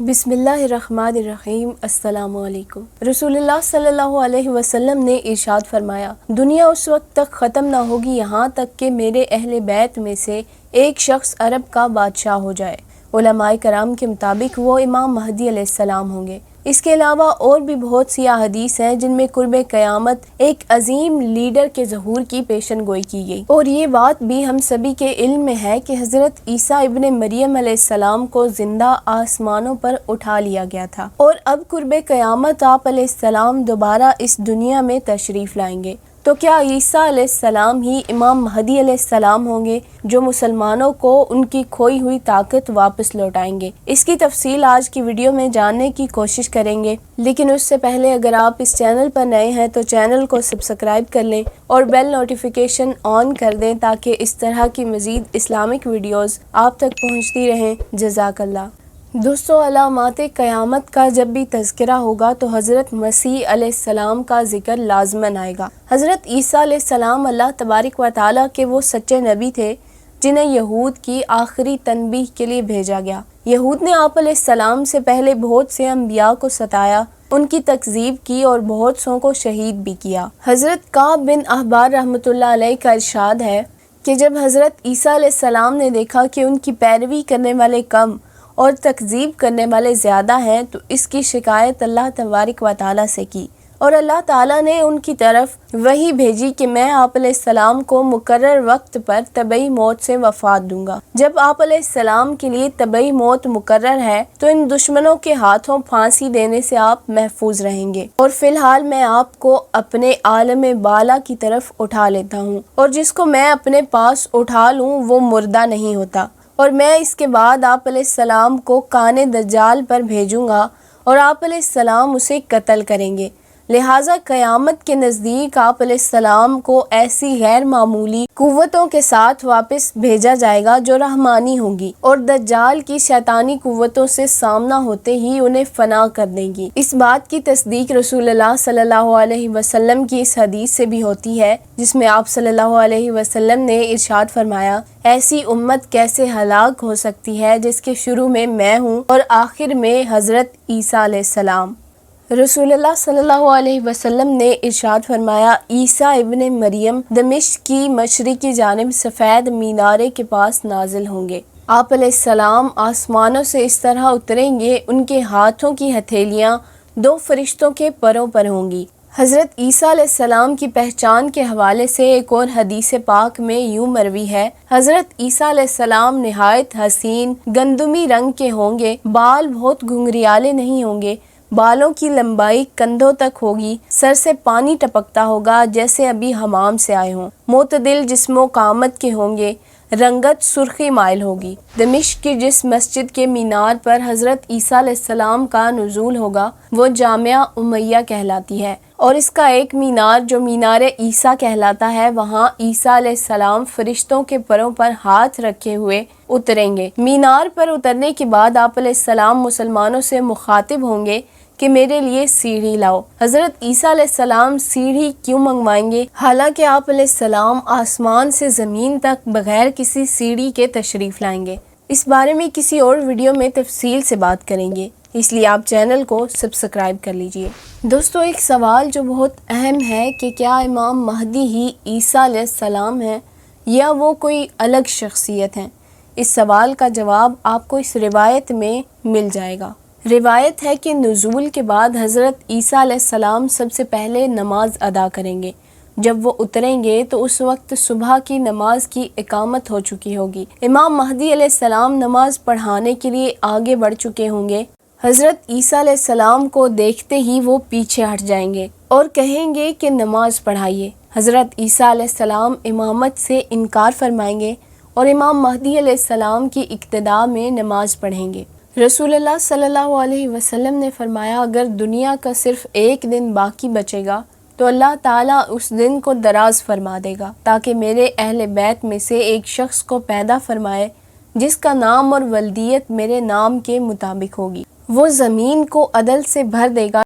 بسم اللہ الرحمن الرحیم۔ السلام علیکم۔ رسول اللہ صلی اللہ علیہ وسلم نے ارشاد فرمایا، دنیا اس وقت تک ختم نہ ہوگی یہاں تک کہ میرے اہل بیت میں سے ایک شخص عرب کا بادشاہ ہو جائے۔ علماء کرام کے مطابق وہ امام مہدی علیہ السلام ہوں گے۔ اس کے علاوہ اور بھی بہت سی احادیث ہیں جن میں قرب قیامت ایک عظیم لیڈر کے ظہور کی پیشن گوئی کی گئی، اور یہ بات بھی ہم سبھی کے علم میں ہے کہ حضرت عیسیٰ ابن مریم علیہ السلام کو زندہ آسمانوں پر اٹھا لیا گیا تھا، اور اب قرب قیامت آپ علیہ السلام دوبارہ اس دنیا میں تشریف لائیں گے۔ تو کیا عیسیٰ علیہ السلام ہی امام مہدی علیہ السلام ہوں گے جو مسلمانوں کو ان کی کھوئی ہوئی طاقت واپس لوٹائیں گے؟ اس کی تفصیل آج کی ویڈیو میں جاننے کی کوشش کریں گے، لیکن اس سے پہلے اگر آپ اس چینل پر نئے ہیں تو چینل کو سبسکرائب کر لیں اور بیل نوٹیفیکیشن آن کر دیں تاکہ اس طرح کی مزید اسلامک ویڈیوز آپ تک پہنچتی رہیں۔ جزاک اللہ۔ دوستو، علامات قیامت کا جب بھی تذکرہ ہوگا تو حضرت مسیح علیہ السلام کا ذکر لازماً آئے گا۔ حضرت عیسیٰ علیہ السلام اللہ تبارک و تعالیٰ کے وہ سچے نبی تھے جنہیں یہود کی آخری تنبیہ کے لیے بھیجا گیا۔ یہود نے آپ علیہ السلام سے پہلے بہت سے انبیاء کو ستایا، ان کی تکذیب کی اور بہت سوں کو شہید بھی کیا۔ حضرت کعب بن احبار رحمۃ اللہ علیہ کا ارشاد ہے کہ جب حضرت عیسیٰ علیہ السلام نے دیکھا کہ ان کی پیروی کرنے والے کم اور تکذیب کرنے والے زیادہ ہیں تو اس کی شکایت اللہ تبارک و تعالیٰ سے کی، اور اللہ تعالیٰ نے ان کی طرف وحی بھیجی کہ میں آپ علیہ السلام کو مقرر وقت پر طبعی موت سے وفات دوں گا۔ جب آپ علیہ السلام کے لیے طبعی موت مقرر ہے تو ان دشمنوں کے ہاتھوں پھانسی دینے سے آپ محفوظ رہیں گے، اور فی الحال میں آپ کو اپنے عالم بالا کی طرف اٹھا لیتا ہوں، اور جس کو میں اپنے پاس اٹھا لوں وہ مردہ نہیں ہوتا، اور میں اس کے بعد آپ علیہ السلام کو کان دجال پر بھیجوں گا اور آپ علیہ السلام اسے قتل کریں گے۔ لہٰذا قیامت کے نزدیک آپ علیہ السلام کو ایسی غیر معمولی قوتوں کے ساتھ واپس بھیجا جائے گا جو رحمانی ہوں گی، اور دجال کی شیطانی قوتوں سے سامنا ہوتے ہی انہیں فنا کر دیں گی۔ اس بات کی تصدیق رسول اللہ صلی اللہ علیہ وسلم کی اس حدیث سے بھی ہوتی ہے جس میں آپ صلی اللہ علیہ وسلم نے ارشاد فرمایا، ایسی امت کیسے ہلاک ہو سکتی ہے جس کے شروع میں ہوں اور آخر میں حضرت عیسیٰ علیہ السلام۔ رسول اللہ صلی اللہ علیہ وسلم نے ارشاد فرمایا، عیسیٰ ابن مریم دمشق کی مشرقی جانب سفید مینارے کے پاس نازل ہوں گے۔ آپ علیہ السلام آسمانوں سے اس طرح اتریں گے، ان کے ہاتھوں کی ہتھیلیاں دو فرشتوں کے پروں پر ہوں گی۔ حضرت عیسیٰ علیہ السلام کی پہچان کے حوالے سے ایک اور حدیث پاک میں یوں مروی ہے، حضرت عیسیٰ علیہ السلام نہایت حسین گندمی رنگ کے ہوں گے، بال بہت گھنگریالے نہیں ہوں گے، بالوں کی لمبائی کندھوں تک ہوگی، سر سے پانی ٹپکتا ہوگا جیسے ابھی حمام سے آئے ہوں، معتدل جسم و قامت کے ہوں گے، رنگت سرخی مائل ہوگی۔ دمشق کی جس مسجد کے مینار پر حضرت عیسیٰ علیہ السلام کا نزول ہوگا وہ جامعہ امیہ کہلاتی ہے، اور اس کا ایک مینار جو مینار عیسیٰ کہلاتا ہے، وہاں عیسیٰ علیہ السلام فرشتوں کے پروں پر ہاتھ رکھے ہوئے اتریں گے۔ مینار پر اترنے کے بعد آپ علیہ السلام مسلمانوں سے مخاطب ہوں گے کہ میرے لیے سیڑھی لاؤ۔ حضرت عیسیٰ علیہ السلام سیڑھی کیوں منگوائیں گے؟ حالانکہ آپ علیہ السلام آسمان سے زمین تک بغیر کسی سیڑھی کے تشریف لائیں گے۔ اس بارے میں کسی اور ویڈیو میں تفصیل سے بات کریں گے، اس لیے آپ چینل کو سبسکرائب کر لیجئے۔ دوستو، ایک سوال جو بہت اہم ہے کہ کیا امام مہدی ہی عیسیٰ علیہ السلام ہیں یا وہ کوئی الگ شخصیت ہیں؟ اس سوال کا جواب آپ کو اس روایت میں مل جائے گا۔ روایت ہے کہ نزول کے بعد حضرت عیسیٰ علیہ السلام سب سے پہلے نماز ادا کریں گے۔ جب وہ اتریں گے تو اس وقت صبح کی نماز کی اقامت ہو چکی ہوگی۔ امام مہدی علیہ السلام نماز پڑھانے کے لیے آگے بڑھ چکے ہوں گے۔ حضرت عیسیٰ علیہ السلام کو دیکھتے ہی وہ پیچھے ہٹ جائیں گے اور کہیں گے کہ نماز پڑھائیے۔ حضرت عیسیٰ علیہ السلام امامت سے انکار فرمائیں گے اور امام مہدی علیہ السلام کی اقتداء میں نماز پڑھیں گے۔ رسول اللہ صلی اللہ علیہ وسلم نے فرمایا، اگر دنیا کا صرف ایک دن باقی بچے گا تو اللہ تعالیٰ اس دن کو دراز فرما دے گا تاکہ میرے اہل بیت میں سے ایک شخص کو پیدا فرمائے جس کا نام اور ولدیت میرے نام کے مطابق ہوگی۔ وہ زمین کو عدل سے بھر دے گا